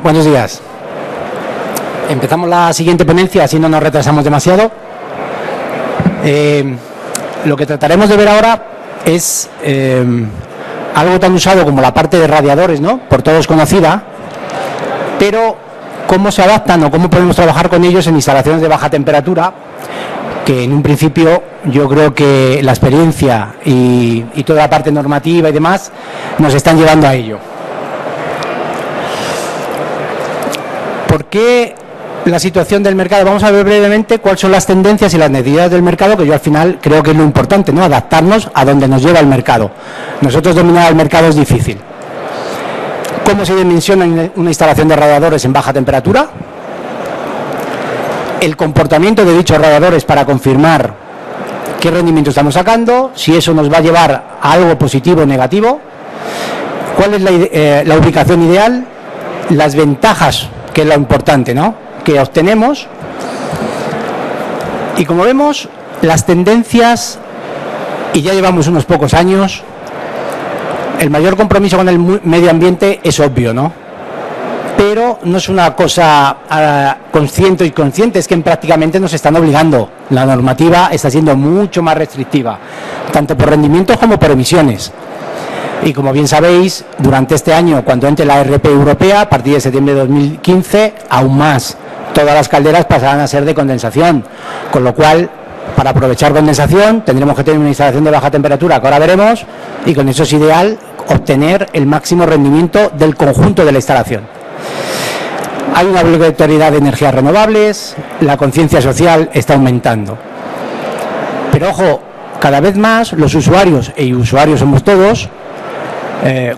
Buenos días. Empezamos la siguiente ponencia, así no nos retrasamos demasiado. Lo que trataremos de ver ahora es algo tan usado como la parte de radiadores, ¿no? Por todos conocida, pero cómo se adaptan o cómo podemos trabajar con ellos en instalaciones de baja temperatura, que en un principio yo creo que la experiencia y toda la parte normativa y demás nos están llevando a ello. ¿Por qué la situación del mercado? Vamos a ver brevemente cuáles son las tendencias y las necesidades del mercado, que yo al final creo que es lo importante, ¿no? Adaptarnos a donde nos lleva el mercado. Nosotros dominar el mercado es difícil. ¿Cómo se dimensiona una instalación de radiadores en baja temperatura? El comportamiento de dichos radiadores para confirmar qué rendimiento estamos sacando, si eso nos va a llevar a algo positivo o negativo, cuál es la ubicación ideal, las ventajas, que es lo importante, ¿no?, que obtenemos, y como vemos, las tendencias, y ya llevamos unos pocos años, el mayor compromiso con el medio ambiente es obvio, ¿no?, pero no es una cosa consciente y consciente, es que prácticamente nos están obligando. La normativa está siendo mucho más restrictiva, tanto por rendimientos como por emisiones. Y como bien sabéis, durante este año, cuando entre la RP europea, a partir de septiembre de 2015, aún más, todas las calderas pasarán a ser de condensación, con lo cual, para aprovechar condensación, tendremos que tener una instalación de baja temperatura, que ahora veremos, y con eso es ideal obtener el máximo rendimiento del conjunto de la instalación. Hay una obligatoriedad de energías renovables, la conciencia social está aumentando. Pero ojo, cada vez más los usuarios, y usuarios somos todos,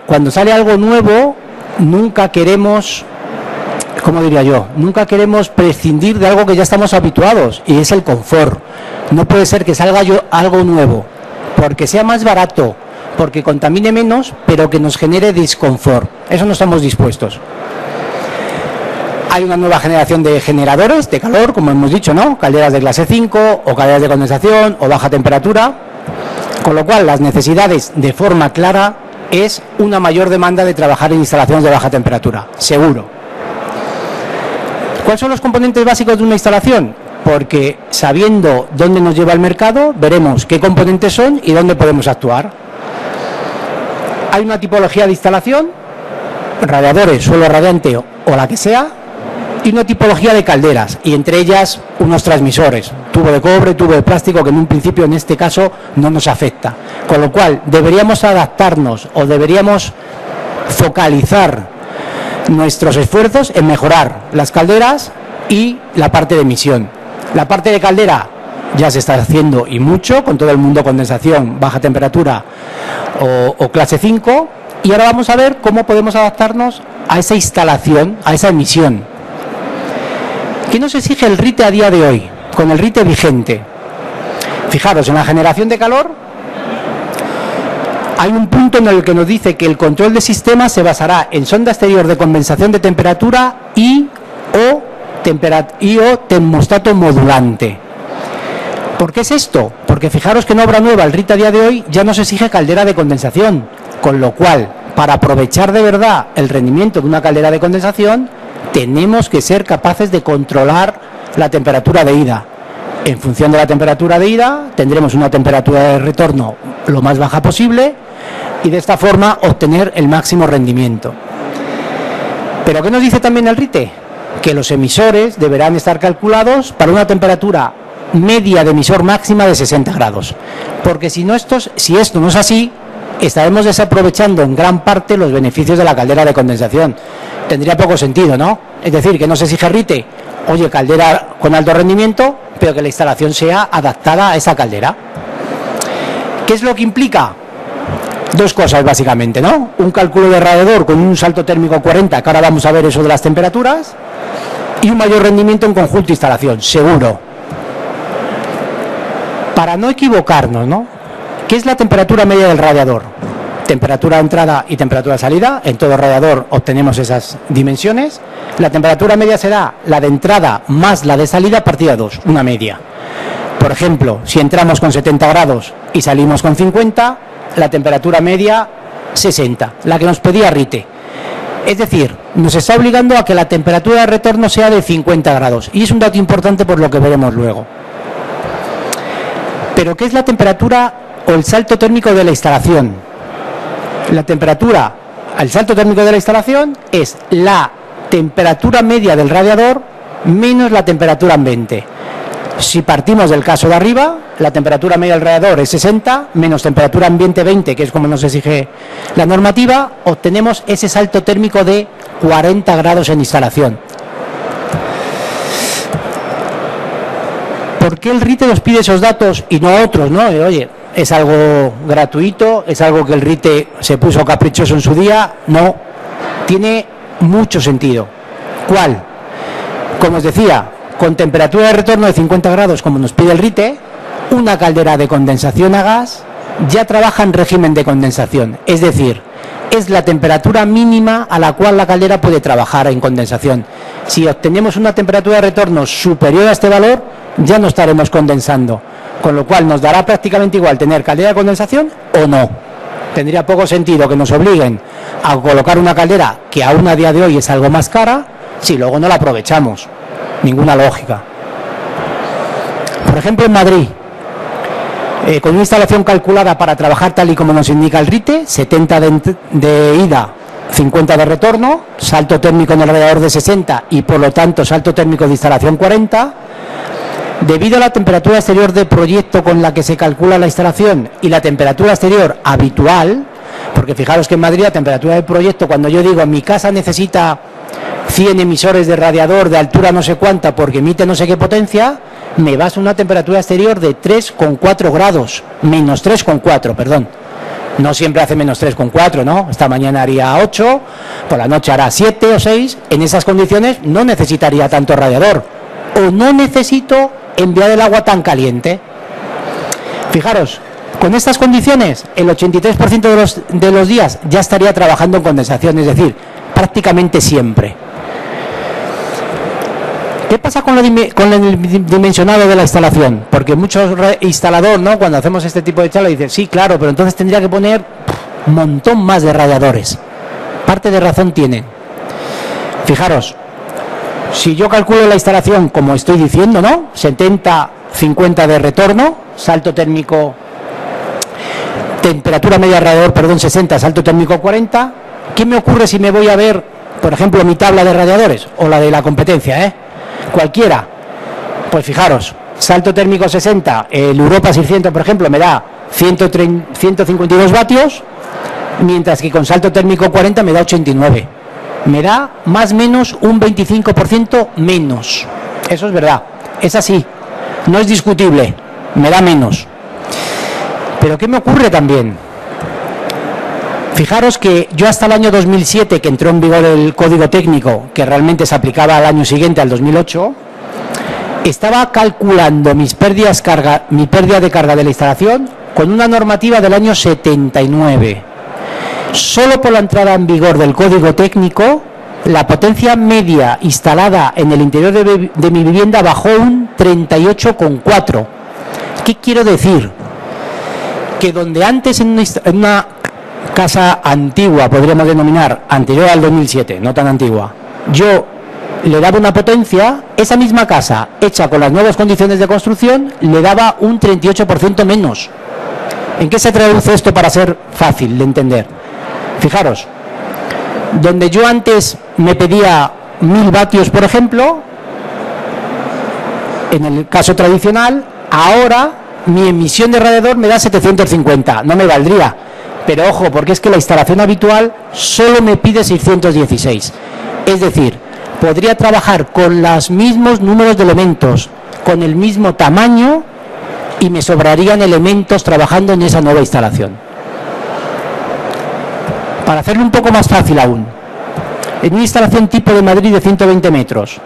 cuando sale algo nuevo, nunca queremos, ¿cómo diría yo?, nunca queremos prescindir de algo que ya estamos habituados, y es el confort. No puede ser que salga algo nuevo, porque sea más barato, porque contamine menos, pero que nos genere disconfort. Eso no estamos dispuestos. Hay una nueva generación de generadores de calor, como hemos dicho, ¿no?, calderas de clase 5, o calderas de condensación, o baja temperatura, con lo cual las necesidades, de forma clara, es una mayor demanda de trabajar en instalaciones de baja temperatura, seguro. ¿Cuáles son los componentes básicos de una instalación? Porque sabiendo dónde nos lleva el mercado, veremos qué componentes son y dónde podemos actuar. Hay una tipología de instalación, radiadores, suelo radiante o la que sea, y una tipología de calderas, y entre ellas unos transmisores, tubo de cobre, tubo de plástico, que en un principio en este caso no nos afecta. Con lo cual deberíamos adaptarnos o deberíamos focalizar nuestros esfuerzos en mejorar las calderas y la parte de emisión. La parte de caldera ya se está haciendo, y mucho, con todo el mundo condensación, baja temperatura o clase 5, y ahora vamos a ver cómo podemos adaptarnos a esa instalación, a esa emisión. ¿Qué nos exige el RITE a día de hoy, con el RITE vigente? Fijaros, en la generación de calor hay un punto en el que nos dice que el control de sistema se basará en sonda exterior de compensación de temperatura o termostato modulante. ¿Por qué es esto? Porque fijaros que en obra nueva el RITE a día de hoy ya nos exige caldera de condensación, con lo cual, para aprovechar de verdad el rendimiento de una caldera de condensación, tenemos que ser capaces de controlar la temperatura de ida. En función de la temperatura de ida, tendremos una temperatura de retorno lo más baja posible, y de esta forma obtener el máximo rendimiento. ¿Pero qué nos dice también el RITE? Que los emisores deberán estar calculados para una temperatura media de emisor máxima de 60 grados. Porque si esto no es así, estaremos desaprovechando en gran parte los beneficios de la caldera de condensación. Tendría poco sentido, ¿no? Es decir, que no se exige RITE, oye, caldera con alto rendimiento, pero que la instalación sea adaptada a esa caldera. ¿Qué es lo que implica? Dos cosas básicamente, ¿no? Un cálculo de radiador con un salto térmico 40, que ahora vamos a ver eso de las temperaturas, y un mayor rendimiento en conjunto de instalación, seguro. Para no equivocarnos, ¿no?, ¿qué es la temperatura media del radiador? Temperatura de entrada y temperatura de salida. En todo radiador obtenemos esas dimensiones. La temperatura media será la de entrada más la de salida partida 2, una media. Por ejemplo, si entramos con 70 grados y salimos con 50, la temperatura media 60, la que nos pedía RITE. Es decir, nos está obligando a que la temperatura de retorno sea de 50 grados. Y es un dato importante por lo que veremos luego. Pero ¿qué es la temperatura o el salto térmico de la instalación? La temperatura, el salto térmico de la instalación es la temperatura media del radiador menos la temperatura ambiente. Si partimos del caso de arriba, la temperatura media del radiador es 60, menos temperatura ambiente 20, que es como nos exige la normativa, obtenemos ese salto térmico de 40 grados en instalación. ¿Por qué el RITE nos pide esos datos y no otros, no? Oye, es algo gratuito, es algo que el RITE se puso caprichoso en su día. No, tiene mucho sentido. ¿Cuál? Como os decía, con temperatura de retorno de 50 grados, como nos pide el RITE, una caldera de condensación a gas ya trabaja en régimen de condensación. Es decir, es la temperatura mínima a la cual la caldera puede trabajar en condensación. Si obtenemos una temperatura de retorno superior a este valor, ya no estaremos condensando. Con lo cual nos dará prácticamente igual tener caldera de condensación o no. Tendría poco sentido que nos obliguen a colocar una caldera que aún a día de hoy es algo más cara, si luego no la aprovechamos. Ninguna lógica. Por ejemplo, en Madrid, con una instalación calculada para trabajar tal y como nos indica el RITE, 70 de ida, 50 de retorno, salto térmico en el radiador de 60 y por lo tanto salto térmico de instalación 40, debido a la temperatura exterior de proyecto con la que se calcula la instalación y la temperatura exterior habitual, porque fijaros que en Madrid la temperatura de proyecto, cuando yo digo mi casa necesita 100 emisores de radiador de altura no sé cuánta porque emite no sé qué potencia, me baso una temperatura exterior de 3,4 grados, menos 3,4, perdón. No siempre hace menos 3,4, ¿no? Esta mañana haría 8, por la noche hará 7 o 6. En esas condiciones no necesitaría tanto radiador. O no necesito enviar el agua tan caliente. Fijaros, con estas condiciones, el 83% de los días ya estaría trabajando en condensación, es decir, prácticamente siempre. ¿Qué pasa con el dimensionado de la instalación? Porque muchos instaladores, ¿no?, cuando hacemos este tipo de charla, dicen, sí, claro, pero entonces tendría que poner un montón más de radiadores. Parte de razón tiene. Fijaros, si yo calculo la instalación como estoy diciendo, ¿no?, 70, 50 de retorno, salto térmico, temperatura media de radiador, perdón, 60, salto térmico 40, ¿qué me ocurre si me voy a ver, por ejemplo, mi tabla de radiadores o la de la competencia, cualquiera? Pues fijaros, salto térmico 60, el Europa 600, por ejemplo, me da 152 vatios, mientras que con salto térmico 40 me da 89. Me da más o menos un 25% menos. Eso es verdad, es así, no es discutible, me da menos. Pero ¿qué me ocurre también? Fijaros que yo hasta el año 2007, que entró en vigor el código técnico, que realmente se aplicaba al año siguiente, al 2008, estaba calculando mi pérdida de carga de la instalación con una normativa del año 79. Solo por la entrada en vigor del código técnico, la potencia media instalada en el interior de mi vivienda bajó un 38,4. ¿Qué quiero decir? Que donde antes en una casa antigua, podríamos denominar, anterior al 2007, no tan antigua, yo le daba una potencia, esa misma casa, hecha con las nuevas condiciones de construcción, le daba un 38% menos. ¿En qué se traduce esto para ser fácil de entender? Fijaros, donde yo antes me pedía 1000 vatios, por ejemplo, en el caso tradicional, ahora mi emisión de radiador me da 750, no me valdría. Pero ojo, porque es que la instalación habitual solo me pide 616. Es decir, podría trabajar con los mismos números de elementos, con el mismo tamaño, y me sobrarían elementos trabajando en esa nueva instalación. Para hacerlo un poco más fácil aún, en una instalación tipo de Madrid de 120 metros,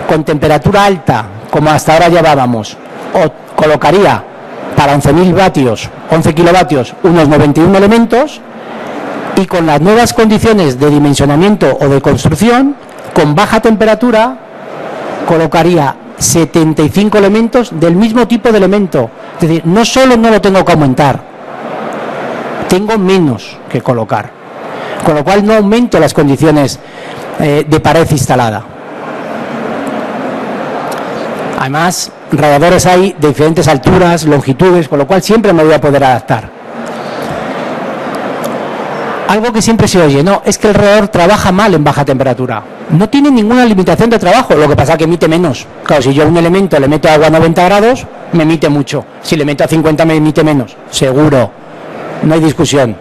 con temperatura alta, como hasta ahora llevábamos, colocaría para 11.000 vatios, 11 kilovatios, unos 91 elementos, y con las nuevas condiciones de dimensionamiento o de construcción, con baja temperatura, colocaría 75 elementos del mismo tipo de elemento. Es decir, no solo no lo tengo que aumentar, tengo menos que colocar. con lo cual no aumento las condiciones de pared instalada. Además, radiadores hay de diferentes alturas, longitudes, con lo cual siempre me voy a poder adaptar. Algo que siempre se oye, no, es que el radiador trabaja mal en baja temperatura. No tiene ninguna limitación de trabajo, lo que pasa es que emite menos. Claro, si yo a un elemento le meto agua a 90 grados, me emite mucho. Si le meto a 50 me emite menos, seguro. No hay discusión.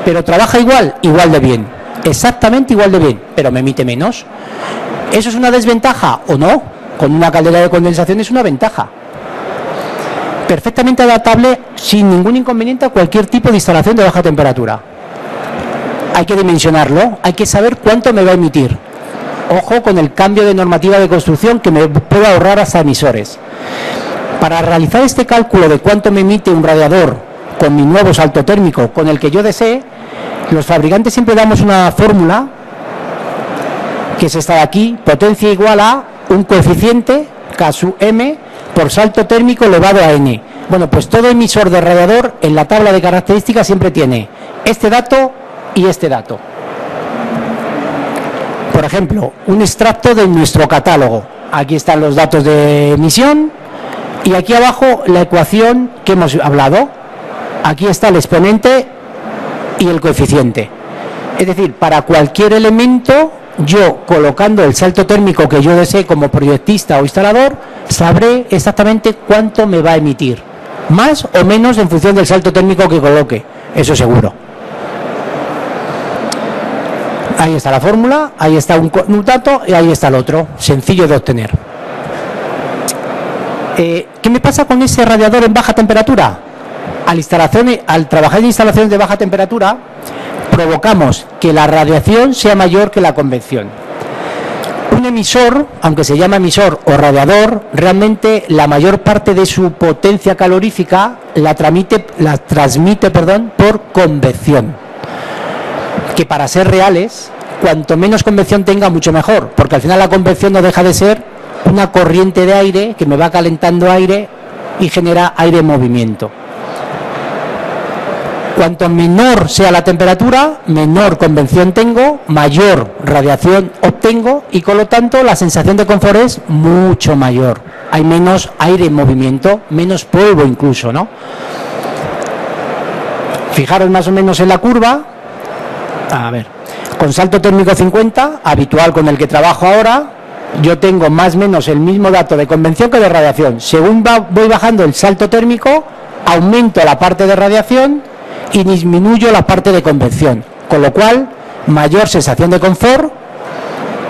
Pero trabaja igual, igual de bien. Exactamente igual de bien, pero me emite menos. ¿Eso es una desventaja o no? Con una caldera de condensación es una ventaja. Perfectamente adaptable, sin ningún inconveniente, a cualquier tipo de instalación de baja temperatura. Hay que dimensionarlo, hay que saber cuánto me va a emitir. Ojo con el cambio de normativa de construcción, que me puede ahorrar hasta emisores. Para realizar este cálculo de cuánto me emite un radiador con mi nuevo salto térmico, con el que yo desee, los fabricantes siempre damos una fórmula, que es esta de aquí: potencia igual a un coeficiente, K sub M, por salto térmico elevado a N. Bueno, pues todo emisor de radiador en la tabla de características siempre tiene este dato y este dato. Por ejemplo, un extracto de nuestro catálogo. Aquí están los datos de emisión y aquí abajo la ecuación que hemos hablado. Aquí está el exponente y el coeficiente. Es decir, para cualquier elemento, yo colocando el salto térmico que yo desee como proyectista o instalador, sabré exactamente cuánto me va a emitir. Más o menos en función del salto térmico que coloque, eso seguro. Ahí está la fórmula, ahí está un dato y ahí está el otro, sencillo de obtener. ¿Qué me pasa con ese radiador en baja temperatura? Al trabajar en instalaciones de baja temperatura, provocamos que la radiación sea mayor que la convección. Un emisor, aunque se llama emisor o radiador, realmente la mayor parte de su potencia calorífica la transmite por convección. Que para ser reales, cuanto menos convección tenga, mucho mejor, porque al final la convección no deja de ser una corriente de aire que me va calentando aire y genera aire en movimiento. Cuanto menor sea la temperatura, menor convección tengo, mayor radiación obtengo y con lo tanto la sensación de confort es mucho mayor. Hay menos aire en movimiento, menos polvo incluso, ¿no? Fijaros más o menos en la curva. A ver, con salto térmico 50, habitual con el que trabajo ahora, yo tengo más o menos el mismo dato de convección que de radiación. Según voy bajando el salto térmico, aumento la parte de radiación y disminuyo la parte de convección, con lo cual mayor sensación de confort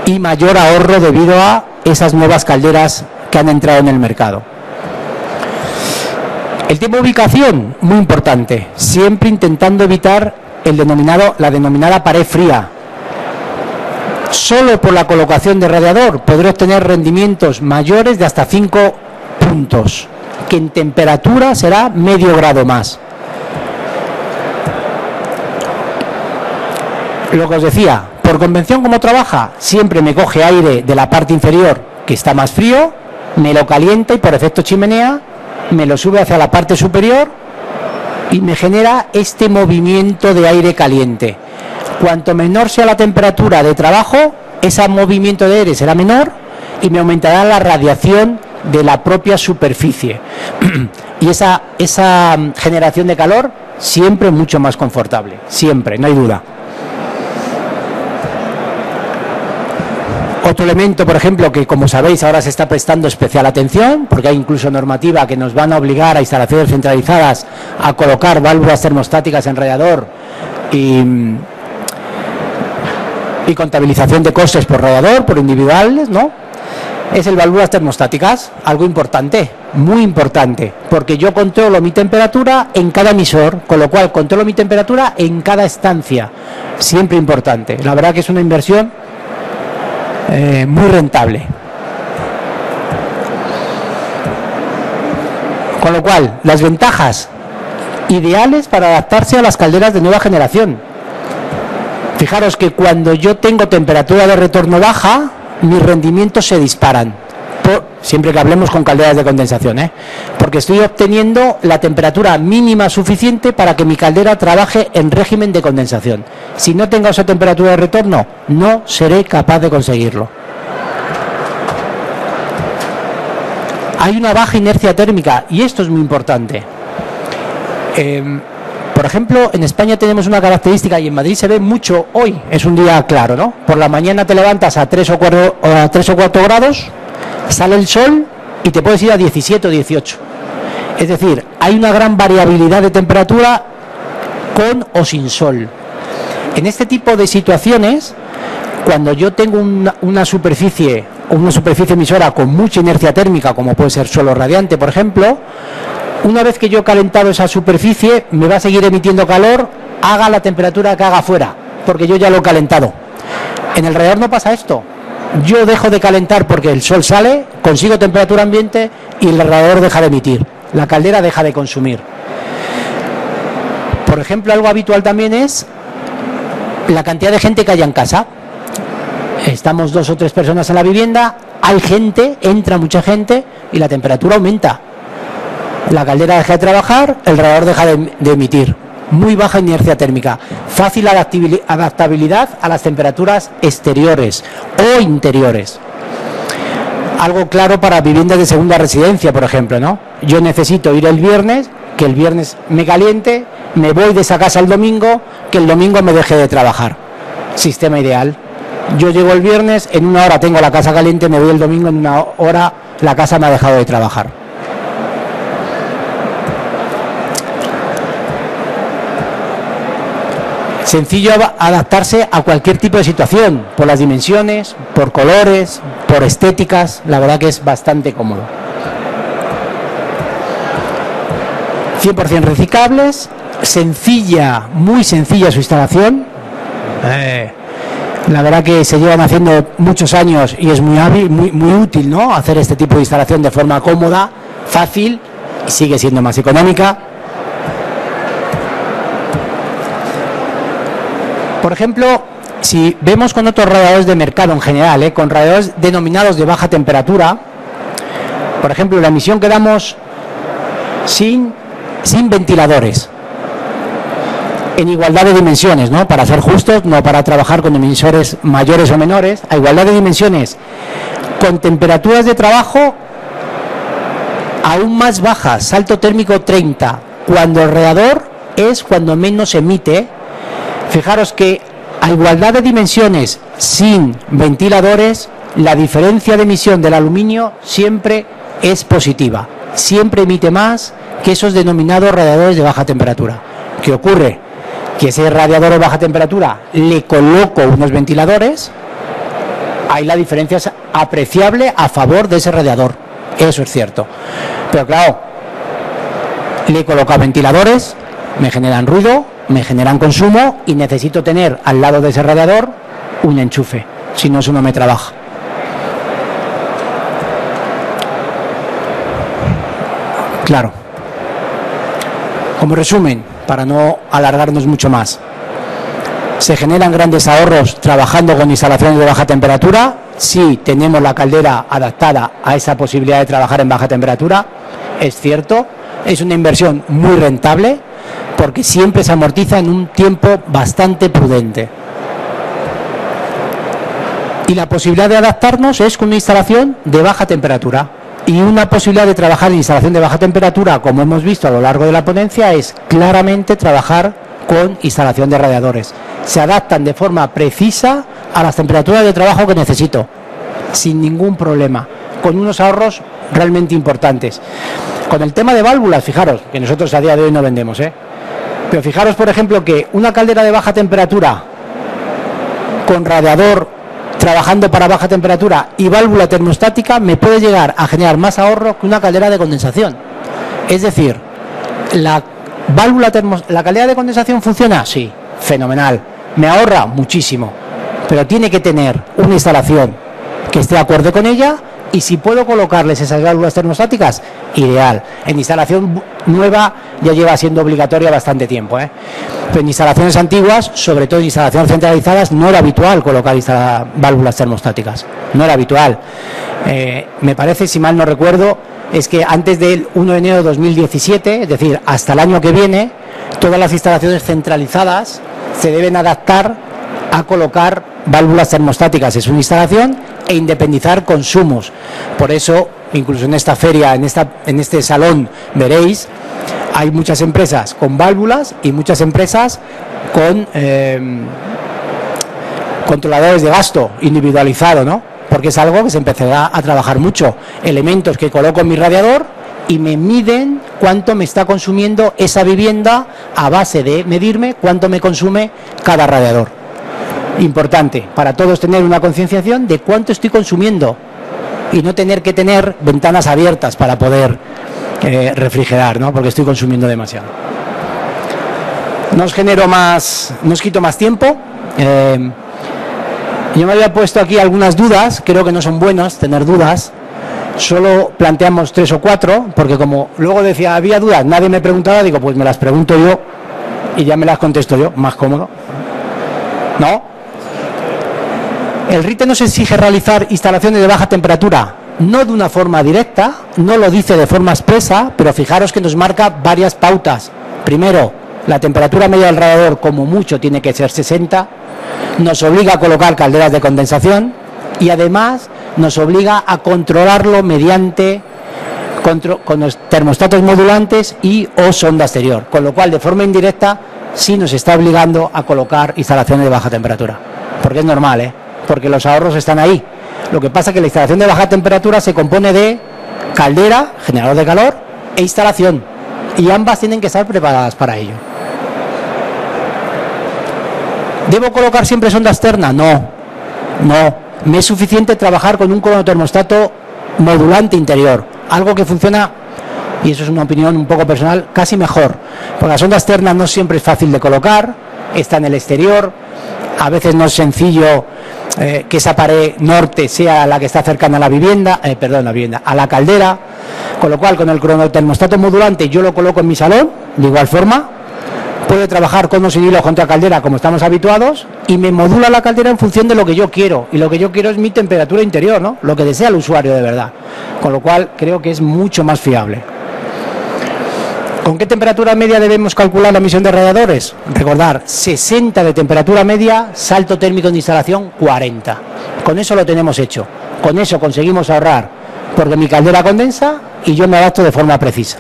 y mayor ahorro debido a esas nuevas calderas que han entrado en el mercado. El tiempo de ubicación, muy importante, siempre intentando evitar la denominada pared fría. Solo por la colocación de radiador podré obtener rendimientos mayores de hasta 5 puntos, que en temperatura será medio grado más. Lo que os decía, por convención, ¿cómo trabaja? Siempre me coge aire de la parte inferior, que está más frío, me lo calienta y por efecto chimenea me lo sube hacia la parte superior y me genera este movimiento de aire caliente. Cuanto menor sea la temperatura de trabajo, ese movimiento de aire será menor y me aumentará la radiación de la propia superficie. Y esa generación de calor siempre mucho más confortable, siempre, no hay duda. Otro elemento, por ejemplo, que como sabéis ahora se está prestando especial atención, porque hay incluso normativa que nos van a obligar a instalaciones centralizadas a colocar válvulas termostáticas en radiador y contabilización de costes por radiador, por individuales, ¿no? Es el válvulas termostáticas, algo importante, muy importante, porque yo controlo mi temperatura en cada emisor, con lo cual controlo mi temperatura en cada estancia, siempre importante. La verdad que es una inversión muy rentable. Con lo cual, las ventajas ideales para adaptarse a las calderas de nueva generación. Fijaros que cuando yo tengo temperatura de retorno baja, mis rendimientos se disparan. siempre que hablemos con calderas de condensación, porque estoy obteniendo la temperatura mínima suficiente para que mi caldera trabaje en régimen de condensación. Si no tengo esa temperatura de retorno, no seré capaz de conseguirlo. Hay una baja inercia térmica y esto es muy importante. Por ejemplo, en España tenemos una característica y en Madrid se ve mucho hoy, es un día claro, ¿no? Por la mañana te levantas a 3 o 4 grados, sale el sol y te puedes ir a 17 o 18. Es decir, hay una gran variabilidad de temperatura con o sin sol. En este tipo de situaciones, cuando yo tengo una superficie emisora con mucha inercia térmica, como puede ser suelo radiante, por ejemplo, una vez que yo he calentado esa superficie, me va a seguir emitiendo calor, haga la temperatura que haga afuera, porque yo ya lo he calentado. En el radiador no pasa esto. Yo dejo de calentar porque el sol sale, consigo temperatura ambiente y el radiador deja de emitir. La caldera deja de consumir. Por ejemplo, algo habitual también es la cantidad de gente que haya en casa. Estamos 2 o 3 personas en la vivienda, hay gente, entra mucha gente y la temperatura aumenta. La caldera deja de trabajar, el radiador deja de emitir. Muy baja inercia térmica, fácil adaptabilidad a las temperaturas exteriores o interiores. Algo claro para viviendas de segunda residencia, por ejemplo, ¿no? Yo necesito ir el viernes, que el viernes me caliente, me voy de esa casa el domingo, que el domingo me deje de trabajar. Sistema ideal. Yo llego el viernes, en 1 hora tengo la casa caliente, me voy el domingo, en 1 hora la casa me ha dejado de trabajar. Sencillo adaptarse a cualquier tipo de situación, por las dimensiones, por colores, por estéticas, la verdad que es bastante cómodo. 100% reciclables, sencilla, muy sencilla su instalación. La verdad que se llevan haciendo muchos años y es muy hábil, muy útil, ¿no? Hacer este tipo de instalación de forma cómoda, fácil y sigue siendo más económica. Por ejemplo, si vemos con otros radiadores de mercado en general, con radiadores denominados de baja temperatura, por ejemplo, la emisión que damos sin ventiladores, en igualdad de dimensiones, ¿no? Para ser justos, no para trabajar con emisores mayores o menores, a igualdad de dimensiones, con temperaturas de trabajo aún más bajas, salto térmico 30, cuando el radiador es cuando menos emite. Fijaros que a igualdad de dimensiones sin ventiladores, la diferencia de emisión del aluminio siempre es positiva, siempre emite más que esos denominados radiadores de baja temperatura. ¿Qué ocurre? Que ese radiador de baja temperatura le coloco unos ventiladores, ahí la diferencia es apreciable a favor de ese radiador, eso es cierto. Pero claro, le he colocado ventiladores, me generan ruido, me generan consumo y necesito tener al lado de ese radiador un enchufe, si no eso no me trabaja. Claro. Como resumen, para no alargarnos mucho más, se generan grandes ahorros trabajando con instalaciones de baja temperatura si tenemos la caldera adaptada a esa posibilidad de trabajar en baja temperatura. Es cierto, es una inversión muy rentable porque siempre se amortiza en un tiempo bastante prudente. Y la posibilidad de adaptarnos es con una instalación de baja temperatura. Y una posibilidad de trabajar en instalación de baja temperatura, como hemos visto a lo largo de la ponencia, es claramente trabajar con instalación de radiadores. Se adaptan de forma precisa a las temperaturas de trabajo que necesito, sin ningún problema, con unos ahorros realmente importantes. Con el tema de válvulas, fijaros, que nosotros a día de hoy no vendemos, pero fijaros, por ejemplo, que una caldera de baja temperatura con radiador trabajando para baja temperatura y válvula termostática me puede llegar a generar más ahorro que una caldera de condensación. Es decir, la caldera de condensación funciona, sí, fenomenal, me ahorra muchísimo, pero tiene que tener una instalación que esté acorde con ella Y si puedo colocarles esas válvulas termostáticas, ideal. En instalación nueva ya lleva siendo obligatoria bastante tiempo, ¿eh? Pero en instalaciones antiguas, sobre todo en instalaciones centralizadas, no era habitual colocar válvulas termostáticas. No era habitual. Me parece, si mal no recuerdo, es que antes del 1 de enero de 2017, es decir, hasta el año que viene, todas las instalaciones centralizadas se deben adaptar a colocar válvulas termostáticas en su instalación e independizar consumos. Por eso, incluso en esta feria, en este salón, veréis, hay muchas empresas con válvulas y muchas empresas con controladores de gasto individualizado, ¿no? Porque es algo que se empezará a trabajar mucho. Elementos que coloco en mi radiador y me miden cuánto me está consumiendo esa vivienda a base de medirme cuánto me consume cada radiador. Importante para todos tener una concienciación de cuánto estoy consumiendo y no tener que tener ventanas abiertas para poder refrigerar, ¿no? Porque estoy consumiendo demasiado. No os quito más tiempo. Yo me había puesto aquí algunas dudas, creo que no son buenas tener dudas. Solo planteamos 3 o 4, porque como luego decía, había dudas, nadie me preguntaba, digo, pues me las pregunto yo y ya me las contesto yo, más cómodo. ¿No? El RITE nos exige realizar instalaciones de baja temperatura, no de una forma directa, no lo dice de forma expresa, pero fijaros que nos marca varias pautas. Primero, la temperatura media del radiador como mucho tiene que ser 60, nos obliga a colocar calderas de condensación y además nos obliga a controlarlo mediante con los termostatos modulantes y o sonda exterior, con lo cual de forma indirecta sí nos está obligando a colocar instalaciones de baja temperatura, porque es normal, porque los ahorros están ahí. Lo que pasa es que la instalación de baja temperatura se compone de caldera, generador de calor e instalación, y ambas tienen que estar preparadas para ello. ¿Debo colocar siempre sonda externa? No. Me es suficiente trabajar con un cronotermostato modulante interior, algo que funciona, y eso es una opinión un poco personal, casi mejor, porque la sonda externa no siempre es fácil de colocar, está en el exterior, a veces no es sencillo que esa pared norte sea la que está cercana a la vivienda, a la caldera, con lo cual con el cronotermostato modulante yo lo coloco en mi salón, de igual forma, puedo trabajar con los hilos contra caldera como estamos habituados y me modula la caldera en función de lo que yo quiero, y lo que yo quiero es mi temperatura interior, ¿no? Lo que desea el usuario de verdad, con lo cual creo que es mucho más fiable. ¿Con qué temperatura media debemos calcular la emisión de radiadores? Recordar, 60 de temperatura media, salto térmico de instalación 40. Con eso lo tenemos hecho, con eso conseguimos ahorrar, porque mi caldera condensa y yo me adapto de forma precisa.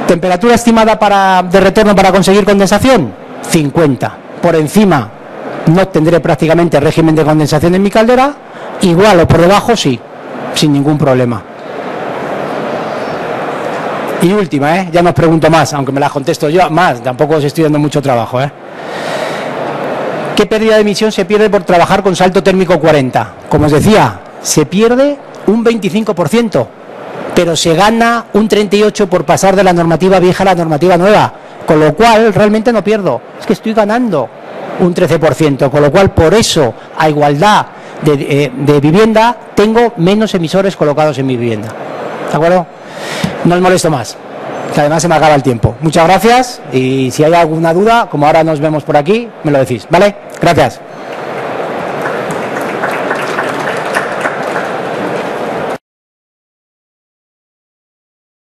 ¿Temperatura estimada de retorno para conseguir condensación? 50. Por encima no tendré prácticamente régimen de condensación en mi caldera, igual o por debajo sí, sin ningún problema. Y última, ya no os pregunto más, aunque me las contesto yo, más, tampoco os estoy dando mucho trabajo. ¿Qué pérdida de emisión se pierde por trabajar con salto térmico 40? Como os decía, se pierde un 25%. Pero se gana un 38% por pasar de la normativa vieja a la normativa nueva, con lo cual realmente no pierdo, es que estoy ganando un 13%, con lo cual por eso, a igualdad de vivienda, tengo menos emisores colocados en mi vivienda. ¿De acuerdo? No os molesto más, que además se me acaba el tiempo. Muchas gracias, y si hay alguna duda, como ahora nos vemos por aquí, me lo decís, ¿vale? Gracias.